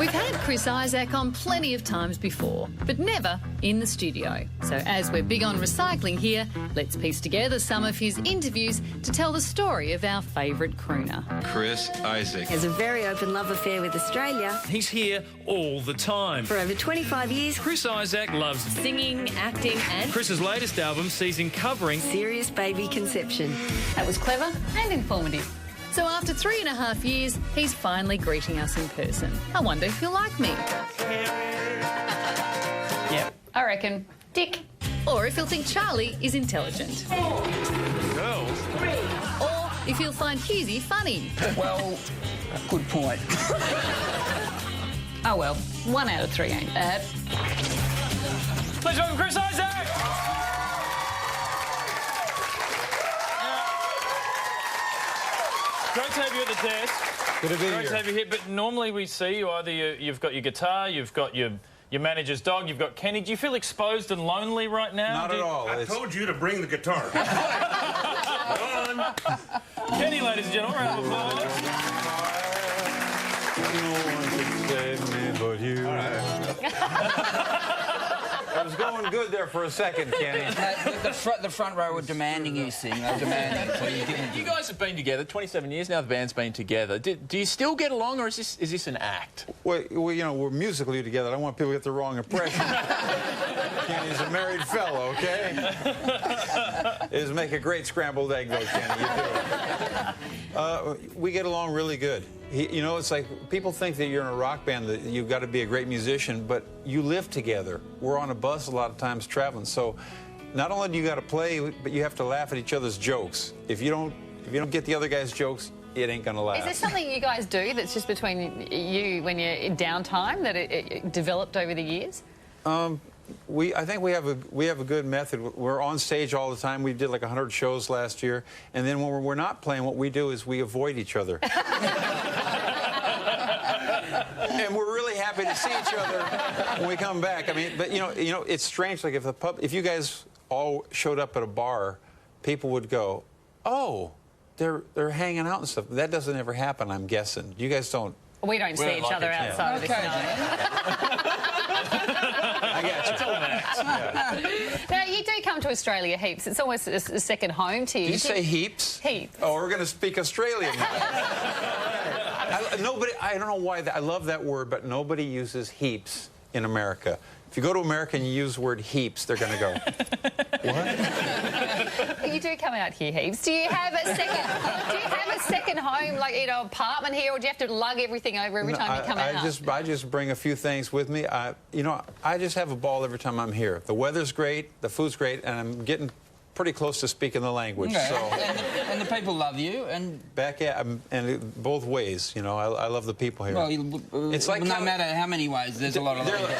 We've had Chris Isaak on plenty of times before, but never in the studio. So as we're big on recycling here, let's piece together some of his interviews to tell the story of our favourite crooner. Chris Isaak has a very open love affair with Australia. He's here all the time. For over 25 years, Chris Isaak loves Singing, acting and... Chris's latest album sees him covering serious baby conception. That was clever and informative. So after 3.5 years, he's finally greeting us in person. I wonder if he'll like me. Yep, I reckon. Dick. Or if he'll think Charlie is intelligent. girls. Or if he'll find Husey funny. Well, good point. Oh well, 1 out of 3 ain't bad. Please welcome Chris Isaak! Great to have you at the desk. Good to be Great to have you here. But normally we see you either you've got your guitar, you've got your manager's dog, you've got Kenny. Do you feel exposed and lonely right now? Not at all. I told you to bring the guitar. Kenny, ladies and gentlemen, round of applause. No one can save me but you. All right. It was going good there for a second, Kenny. The front row were demanding you sing. They were demanding. So You guys have been together 27 years now. The band's been together. Do you still get along, or is this an act? Well, you know, we're musically together. I don't want people to get the wrong impression. Kenny's a married fellow, okay? It make a great scrambled egg, though, Kenny. You do. We get along really good. You know, it's like people think that you're in a rock band, that you've got to be a great musician, but you live together. We're on a bus a lot of times traveling, so not only do you got to play, but you have to laugh at each other's jokes. If you don't get the other guy's jokes, it ain't gonna last. Is there something you guys do that's just between you when you're in downtime that it developed over the years? I think we have a good method. We're on stage all the time. We did like 100 shows last year, and then when we're not playing, what we do is we avoid each other. And we're really happy to see each other when we come back. I mean, but you know, it's strange. Like if you guys all showed up at a bar, people would go, "Oh, they're hanging out and stuff." That doesn't ever happen, I'm guessing. You guys don't. We don't see each other outside of this night. I got you. Now, you do come to Australia heaps. It's almost a second home to you. Did you say heaps? Heaps. Oh, we're going to speak Australian now. I don't know why. I love that word, but nobody uses heaps in America. If you go to America and you use the word heaps, they're going to go, what? You do come out here heaps. Do you have a second home, like, you know, apartment here, or do you have to lug everything over every time you come out? I just bring a few things with me. You know, I just have a ball every time I'm here. The weather's great, the food's great, and I'm getting pretty close to speaking the language. Okay. So and the people love you, and and both ways. You know, I love the people here. Well, it's like no matter how many ways, there's a lot of love.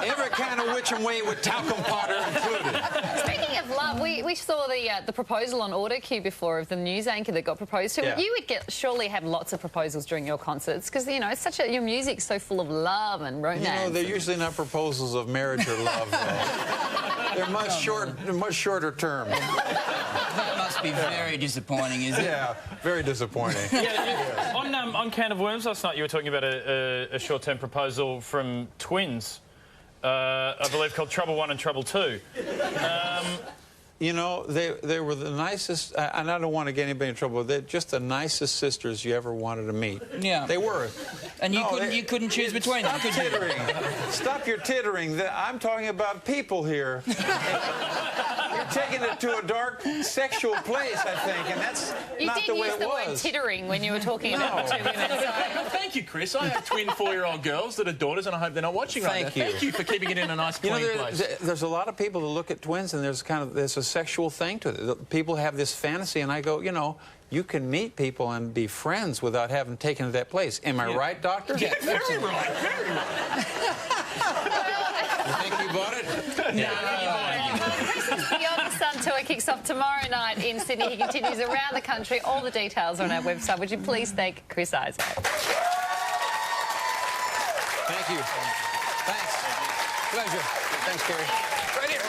Every kind of witch and way with talcum powder included. Speaking of love, we saw the proposal on AutoCue before of the news anchor that got proposed to. Yeah. You would surely have lots of proposals during your concerts because, you know, it's your music's so full of love and romance. You know, they're usually not proposals of marriage or love, though. They're much shorter term. That must be very disappointing, isn't it? Yeah, very disappointing. Yeah, on Can of Worms last night, you were talking about a short-term proposal from twins, I believe, called Trouble 1 and Trouble 2. You know, they were the nicest, and I don't want to get anybody in trouble, they're just the nicest sisters you ever wanted to meet. Yeah. They were. And you couldn't choose between them, could you? Stop tittering. Stop your tittering. I'm talking about people here. You're taking it to a dark sexual place, I think, and that's not the way it was. You did use the word tittering when you were talking about the two women. Well, thank you, Chris. I have twin 4-year-old girls that are daughters, and I hope they're not watching right now. Thank you for keeping it in a nice, clean place. There's a lot of people that look at twins, and there's a sexual thing to it. People have this fantasy, and I go, you know, you can meet people and be friends without having taken to that place. Am I right, Doctor? Yeah, very right, very right. You think you bought it? Chris's Beyond the Sun tour kicks off tomorrow night in Sydney. He continues around the country. All the details are on our website. Would you please thank Chris Isaak? Thank you. Thanks. Pleasure. Thanks, Kerry. Right here.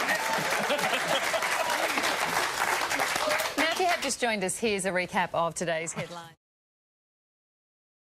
Now, if you have just joined us, here's a recap of today's headlines.